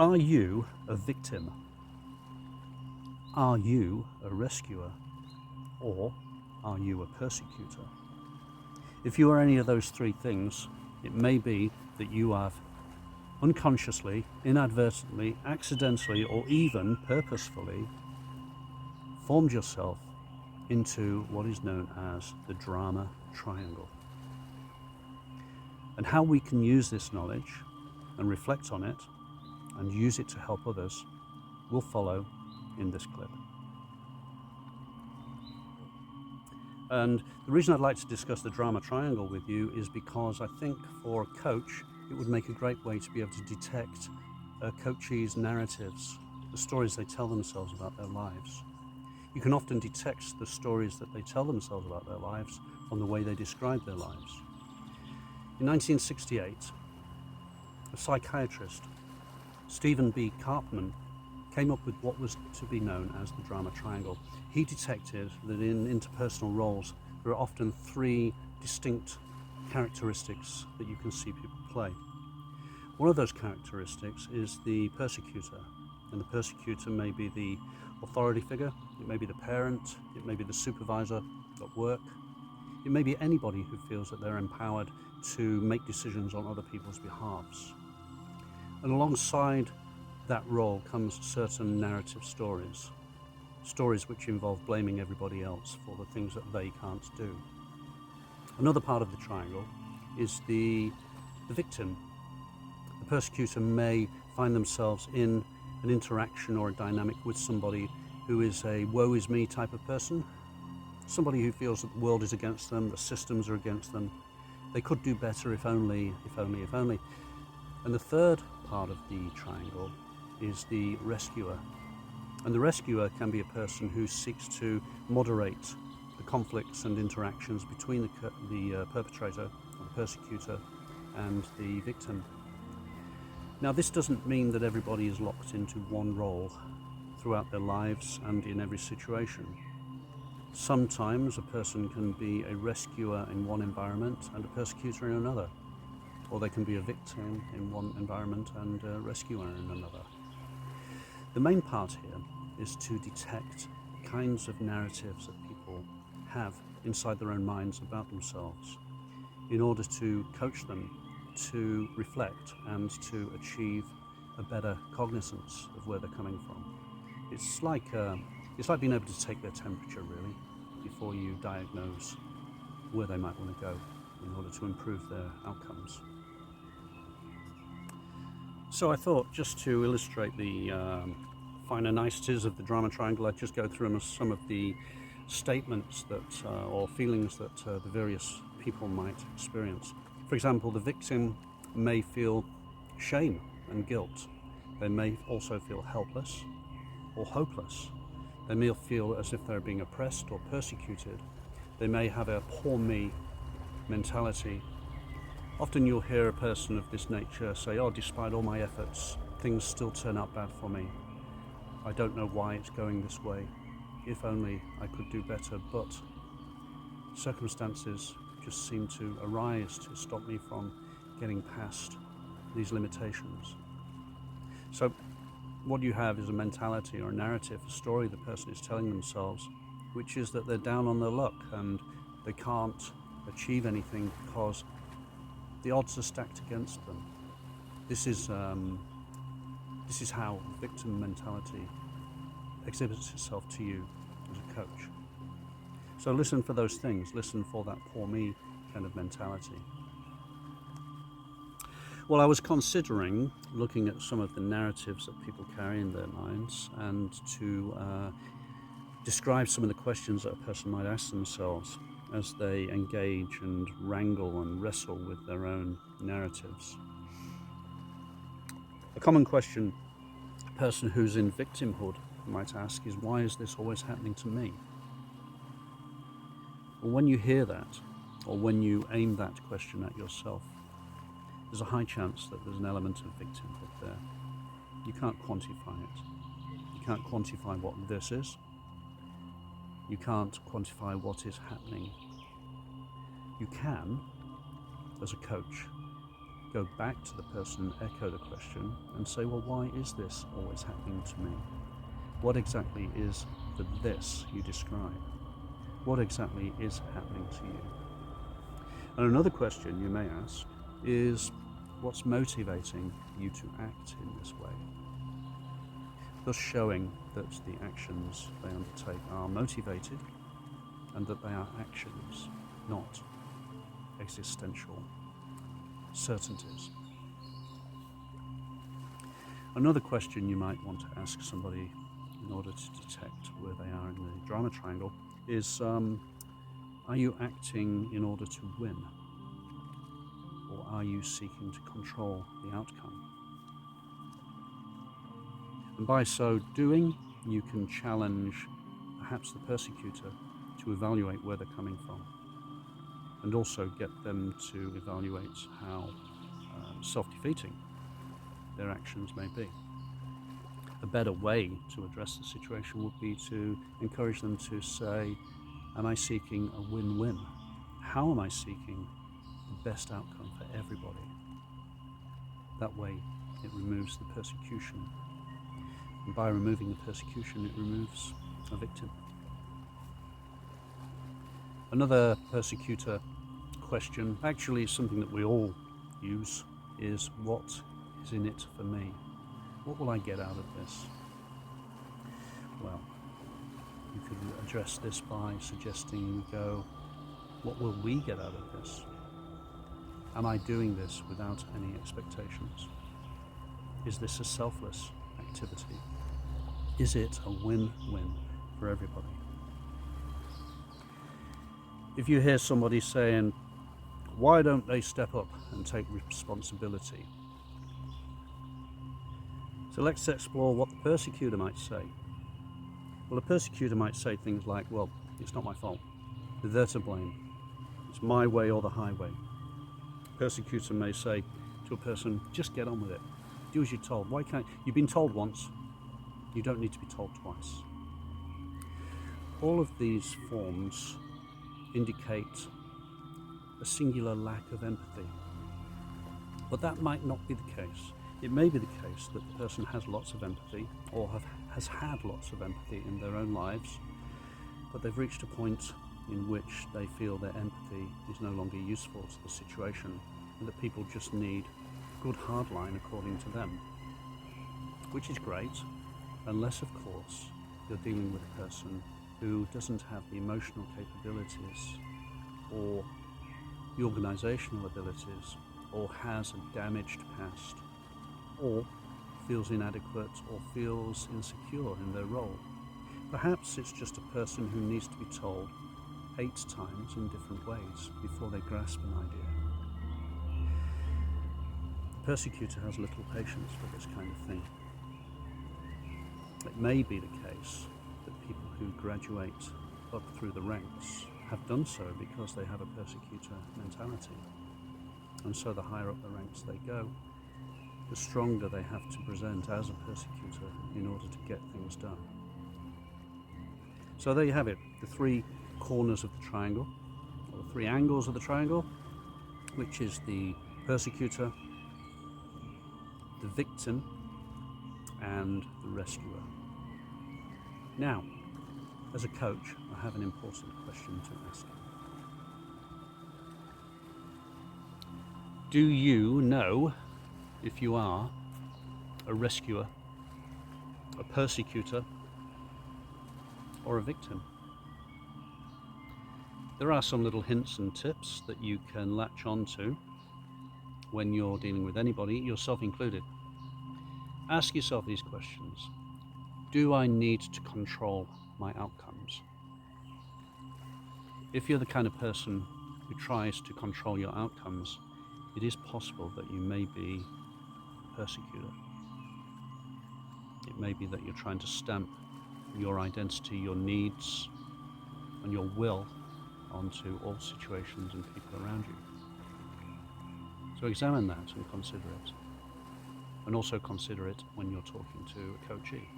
Are you a victim? Are you a rescuer? Or are you a persecutor? If you are any of those three things, it may be that you have unconsciously, inadvertently, accidentally, or even purposefully formed yourself into what is known as the drama triangle. And how we can use this knowledge and reflect on it and use it to help others will follow in this clip. And the reason I'd like to discuss the drama triangle with you is because I think for a coach it would make a great way to be able to detect coachees' narratives, the stories they tell themselves about their lives. You can often detect the stories that they tell themselves about their lives from the way they describe their lives. In 1968, a psychiatrist, Stephen B. Karpman, came up with what was to be known as the drama triangle. He detected that in interpersonal roles, there are often three distinct characteristics that you can see people play. One of those characteristics is the persecutor, and the persecutor may be the authority figure, it may be the parent, it may be the supervisor at work, it may be anybody who feels that they're empowered to make decisions on other people's behalves. And alongside that role comes certain narrative stories which involve blaming everybody else for the things that they can't do. Another part of the triangle is the victim. The persecutor may find themselves in an interaction or a dynamic with somebody who is a woe is me type of person, somebody who feels that the world is against them, the systems are against them, they could do better if only. And the third part of the triangle is the rescuer. And the rescuer can be a person who seeks to moderate the conflicts and interactions between the perpetrator, or the persecutor, and the victim. Now, this doesn't mean that everybody is locked into one role throughout their lives and in every situation. Sometimes a person can be a rescuer in one environment and a persecutor in another, or they can be a victim in one environment and a rescuer in another. The main part here is to detect the kinds of narratives that people have inside their own minds about themselves in order to coach them to reflect and to achieve a better cognizance of where they're coming from. It's like being able to take their temperature, really, before you diagnose where they might want to go in order to improve their outcomes. So I thought, just to illustrate the finer niceties of the drama triangle, I'd just go through some of the statements that or feelings that the various people might experience. For example, the victim may feel shame and guilt. They may also feel helpless or hopeless. They may feel as if they're being oppressed or persecuted. They may have a poor me mentality. Often you'll hear a person of this nature say, "Oh, despite all my efforts, things still turn out bad for me. I don't know why it's going this way. If only I could do better, but circumstances just seem to arise to stop me from getting past these limitations." So what you have is a mentality or a narrative, a story the person is telling themselves, which is that they're down on their luck and they can't achieve anything because the odds are stacked against them. This is how victim mentality exhibits itself to you as a coach. So listen for those things. Listen for that poor me kind of mentality. Well, I was considering looking at some of the narratives that people carry in their minds and to describe some of the questions that a person might ask themselves as they engage and wrangle and wrestle with their own narratives. A common question a person who's in victimhood might ask is, why is this always happening to me? Well, when you hear that, or when you aim that question at yourself, there's a high chance that there's an element of victimhood there. You can't quantify it. You can't quantify what this is. You can't quantify what is happening. You can, as a coach, go back to the person and echo the question and say, well, why is this always happening to me? What exactly is the this you describe? What exactly is happening to you? And another question you may ask is, what's motivating you to act in this way? Thus showing that the actions they undertake are motivated and that they are actions, not existential certainties. Another question you might want to ask somebody in order to detect where they are in the drama triangle is, are you acting in order to win? Or are you seeking to control the outcome? And by so doing, you can challenge perhaps the persecutor to evaluate where they're coming from, and also get them to evaluate how self-defeating their actions may be. A better way to address the situation would be to encourage them to say, am I seeking a win-win? How am I seeking the best outcome for everybody? That way it removes the persecution. And by removing the persecution, it removes a victim. Another persecutor question, actually something that we all use, is what is in it for me? What will I get out of this? Well, you could address this by suggesting you go, what will we get out of this? Am I doing this without any expectations? Is this a selfless activity? Is it a win-win for everybody? If you hear somebody saying, why don't they step up and take responsibility? So let's explore what the persecutor might say. Well, the persecutor might say things like, well, it's not my fault. They're to blame. It's my way or the highway. The persecutor may say to a person, just get on with it. Do as you're told. Why can't you've been told once? You don't need to be told twice. All of these forms indicate a singular lack of empathy. But that might not be the case. It may be the case that the person has lots of empathy, or has had lots of empathy in their own lives, but they've reached a point in which they feel their empathy is no longer useful to the situation, and that people just need a good hard line according to them. Which is great, unless of course you're dealing with a person who doesn't have the emotional capabilities or the organisational abilities, or has a damaged past, or feels inadequate or feels insecure in their role. Perhaps it's just a person who needs to be told 8 times in different ways before they grasp an idea. The persecutor has little patience for this kind of thing. It may be the case that people who graduate up through the ranks have done so because they have a persecutor mentality. And so the higher up the ranks they go, the stronger they have to present as a persecutor in order to get things done. So there you have it, the 3 corners of the triangle, or the 3 angles of the triangle, which is the persecutor, the victim, and the rescuer. Now, as a coach, I have an important question to ask. Do you know if you are a rescuer, a persecutor, or a victim? There are some little hints and tips that you can latch onto when you're dealing with anybody, yourself included. Ask yourself these questions. Do I need to control my outcomes? If you're the kind of person who tries to control your outcomes, it is possible that you may be a persecutor. It may be that you're trying to stamp your identity, your needs, and your will onto all situations and people around you. So examine that and consider it. And also consider it when you're talking to a coachee,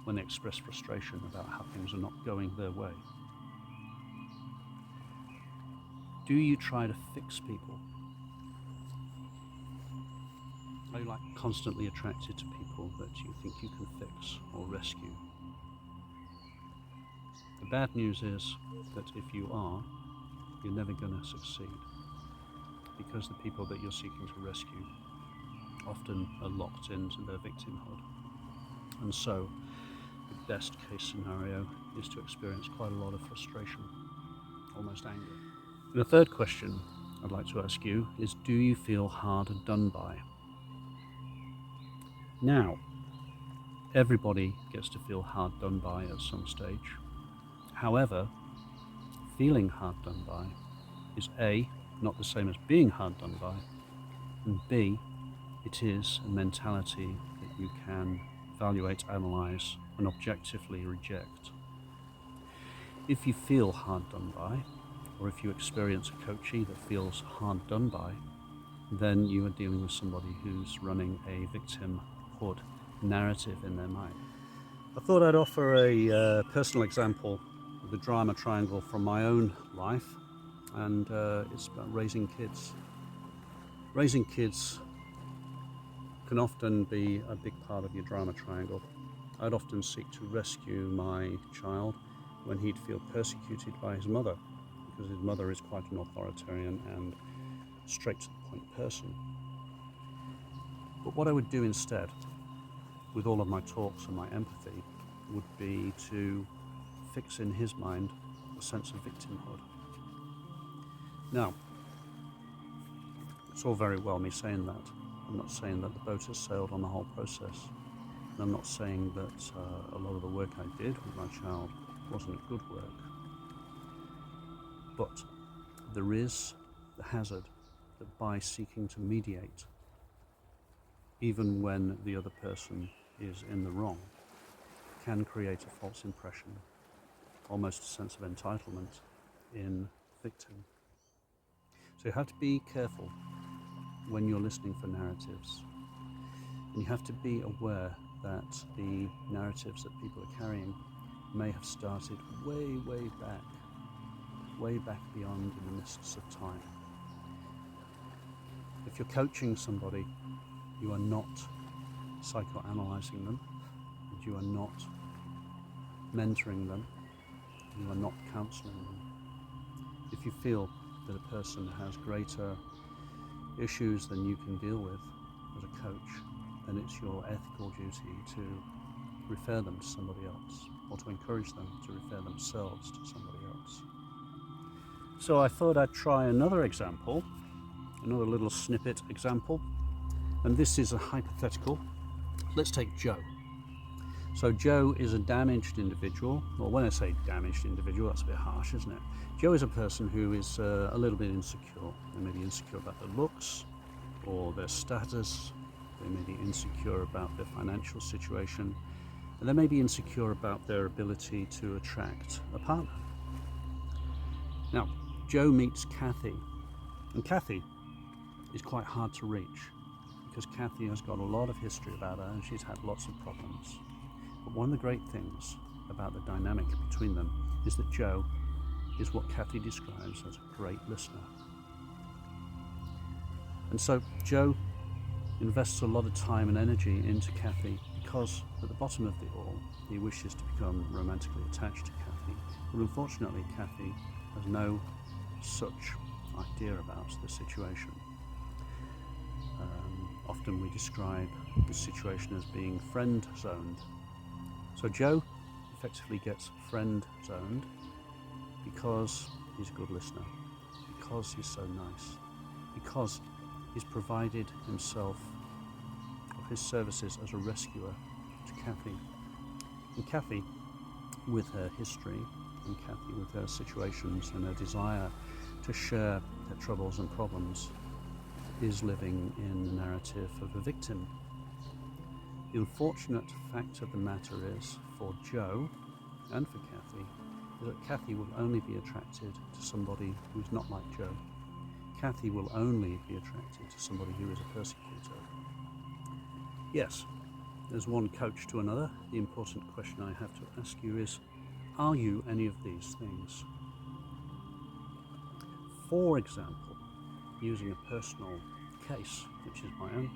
when they express frustration about how things are not going their way. Do you try to fix people? Are you like constantly attracted to people that you think you can fix or rescue? The bad news is that if you are, you're never going to succeed, because the people that you're seeking to rescue often are locked into their victimhood. And so the best case scenario is to experience quite a lot of frustration, almost anger. And the third question I'd like to ask you is, do you feel hard done by? Now, everybody gets to feel hard done by at some stage. However, feeling hard done by is A, not the same as being hard done by, and B, it is a mentality that you can evaluate, analyze, and objectively reject. If you feel hard done by, or if you experience a coachee that feels hard done by, then you are dealing with somebody who's running a victimhood narrative in their mind. I thought I'd offer a personal example of the drama triangle from my own life, and it's about raising kids. Raising kids can often be a big part of your drama triangle. I'd often seek to rescue my child when he'd feel persecuted by his mother, because his mother is quite an authoritarian and straight to the point person. But what I would do instead, with all of my talks and my empathy, would be to fix in his mind a sense of victimhood. Now, it's all very well me saying that. I'm not saying that the boat has sailed on the whole process. And I'm not saying that a lot of the work I did with my child wasn't good work. But there is the hazard that by seeking to mediate, even when the other person is in the wrong, can create a false impression, almost a sense of entitlement in victim. So you have to be careful when you're listening for narratives. And you have to be aware that the narratives that people are carrying may have started way back beyond in the mists of time. If you're coaching somebody, you are not psychoanalyzing them, and you are not mentoring them, you are not counseling them. If you feel that a person has greater issues than you can deal with as a coach, then it's your ethical duty to refer them to somebody else, or to encourage them to refer themselves to somebody else. So I thought I'd try another example, another little snippet example, and this is a hypothetical. Let's take Joe. So Joe is a damaged individual. Well, when I say damaged individual, that's a bit harsh, isn't it? Joe is a person who is a little bit insecure. They may be insecure about their looks or their status. They may be insecure about their financial situation. And they may be insecure about their ability to attract a partner. Now, Joe meets Kathy. And Kathy is quite hard to reach, because Kathy has got a lot of history about her and she's had lots of problems. But one of the great things about the dynamic between them is that Joe is what Kathy describes as a great listener. And so Joe invests a lot of time and energy into Kathy because at the bottom of it all, he wishes to become romantically attached to Kathy. But unfortunately, Kathy has no such idea about the situation. Often we describe the situation as being friend-zoned. So Joe effectively gets friend-zoned because he's a good listener, because he's so nice, because he's provided himself or his services as a rescuer to Kathy. And Kathy, with her history, and Kathy with her situations and her desire to share her troubles and problems, is living in the narrative of a victim. The unfortunate fact of the matter is, for Joe and for Kathy, is that Kathy will only be attracted to somebody who's not like Joe. Kathy will only be attracted to somebody who is a persecutor. Yes, as one coach to another, the important question I have to ask you is, are you any of these things? For example, using a personal case, which is my own,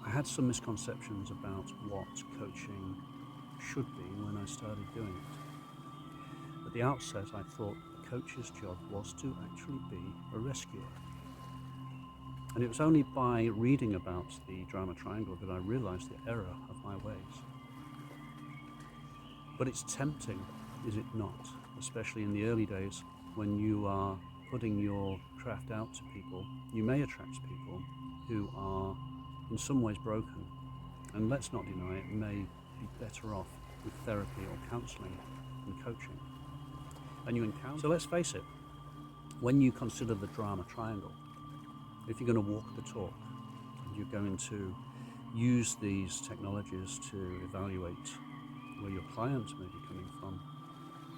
I had some misconceptions about what coaching should be when I started doing it. At the outset, I thought a coach's job was to actually be a rescuer. And it was only by reading about the drama triangle that I realized the error of my ways. But it's tempting, is it not? Especially in the early days when you are putting your craft out to people, you may attract people who are in some ways broken. And let's not deny it, may be better off with therapy or counseling than coaching. And you encounter. So let's face it, when you consider the drama triangle, if you're going to walk the talk and you're going to use these technologies to evaluate where your clients may be coming from,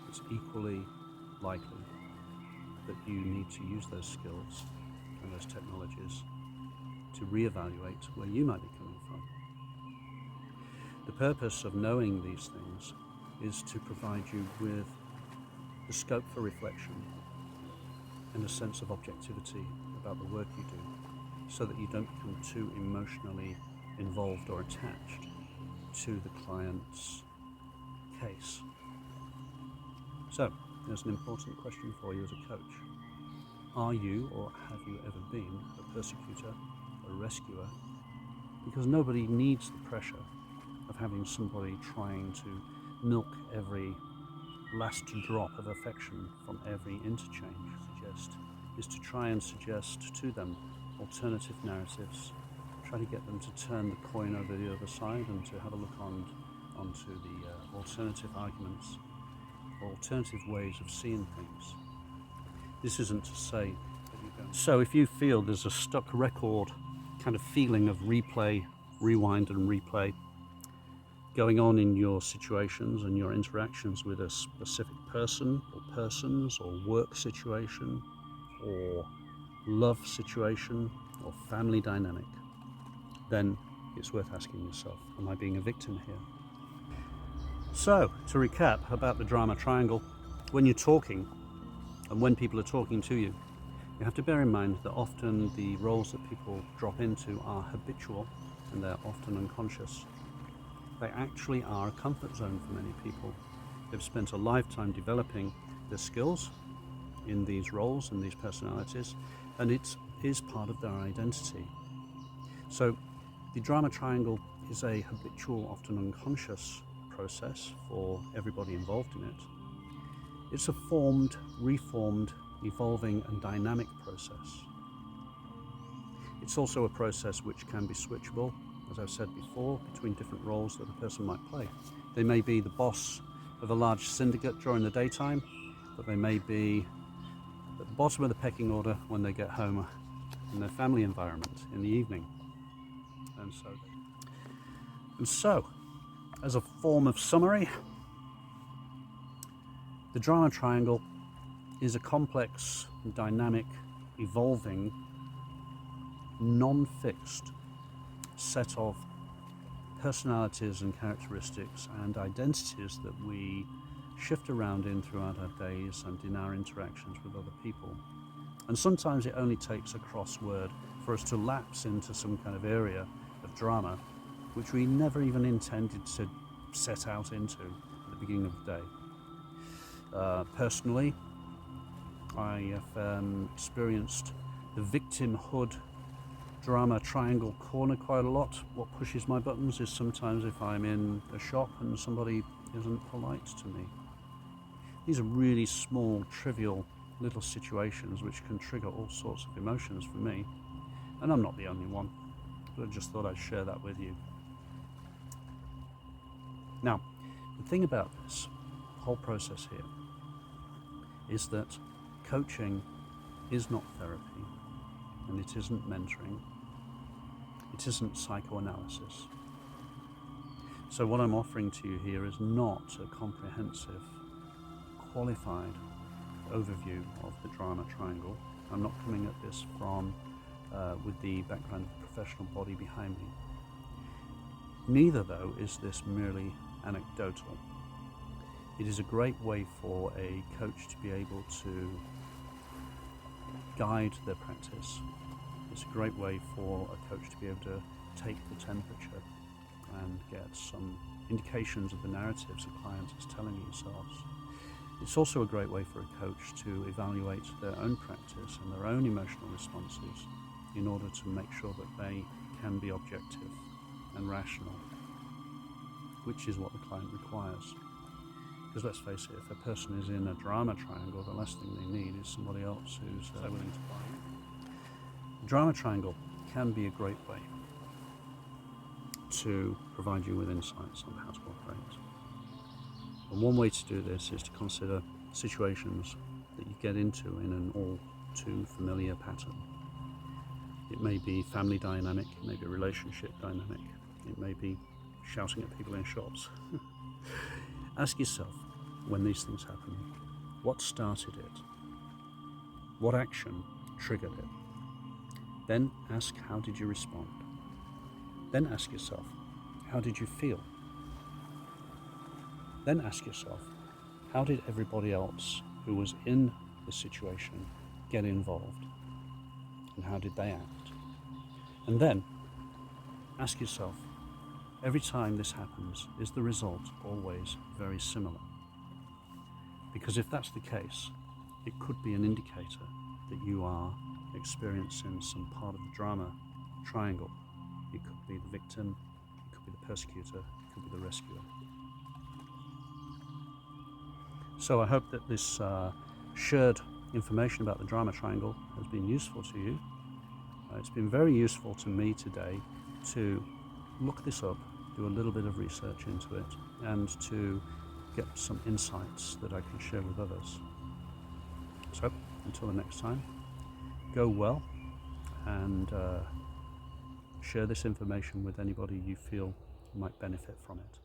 it's equally likely that you need to use those skills and those technologies to reevaluate where you might be coming from. The purpose of knowing these things is to provide you with the scope for reflection and a sense of objectivity about the work you do, so that you don't become too emotionally involved or attached to the client's case. So, there's an important question for you as a coach. Are you, or have you ever been, a persecutor, a rescuer? Because nobody needs the pressure of having somebody trying to milk every last drop of affection from every interchange. Is to try and suggest to them alternative narratives, try to get them to turn the coin over the other side and to have a look onto the alternative arguments or alternative ways of seeing things. This isn't to say that you're going. So if you feel there's a stuck record kind of feeling of replay, rewind and replay going on in your situations and your interactions with a specific person or persons or work situation or love situation or family dynamic, then it's worth asking yourself, am I being a victim here? So, to recap about the drama triangle, when you're talking and when people are talking to you, you have to bear in mind that often the roles that people drop into are habitual and they're often unconscious. They actually are a comfort zone for many people. They've spent a lifetime developing their skills in these roles and these personalities, and it is part of their identity. So the drama triangle is a habitual, often unconscious process for everybody involved in it. It's a formed, reformed, evolving and dynamic process. It's also a process which can be switchable, as I've said before, between different roles that the person might play. They may be the boss of a large syndicate during the daytime, but they may be at the bottom of the pecking order when they get home in their family environment in the evening. And so, as a form of summary, the drama triangle is a complex, dynamic, evolving, non-fixed set of personalities and characteristics and identities that we shift around in throughout our days and in our interactions with other people. And sometimes it only takes a crossword for us to lapse into some kind of area of drama which we never even intended to set out into at the beginning of the day. Personally, I have experienced the victimhood drama triangle corner quite a lot. What pushes my buttons is sometimes if I'm in a shop and somebody isn't polite to me. These are really small, trivial little situations which can trigger all sorts of emotions for me. And I'm not the only one, but I just thought I'd share that with you. Now, the thing about this whole process here is that coaching is not therapy, and it isn't mentoring, it isn't psychoanalysis. So what I'm offering to you here is not a comprehensive, qualified overview of the drama triangle. I'm not coming at this from with the background of the professional body behind me. Neither, though, is this merely anecdotal. It is a great way for a coach to be able to guide their practice It's a great way for a coach to be able to take the temperature and get some indications of the narratives the client is telling themselves. It's also a great way for a coach to evaluate their own practice and their own emotional responses in order to make sure that they can be objective and rational, which is what the client requires. Because let's face it, if a person is in a drama triangle, the last thing they need is somebody else who's willing to buy in. The drama triangle can be a great way to provide you with insights on how to operate. And one way to do this is to consider situations that you get into in an all too familiar pattern. It may be family dynamic, it may be relationship dynamic, it may be shouting at people in shops. Ask yourself, when these things happen, what started it? What action triggered it? Then ask, how did you respond? Then ask yourself, how did you feel? Then ask yourself, how did everybody else who was in the situation get involved? And how did they act? And then ask yourself, every time this happens, is the result always very similar? Because if that's the case, it could be an indicator that you are experiencing some part of the drama triangle. It could be the victim, it could be the persecutor, it could be the rescuer. So I hope that this shared information about the drama triangle has been useful to you. It's been very useful to me today to look this up, do a little bit of research into it, and to get some insights that I can share with others. So until the next time, go well and share this information with anybody you feel might benefit from it.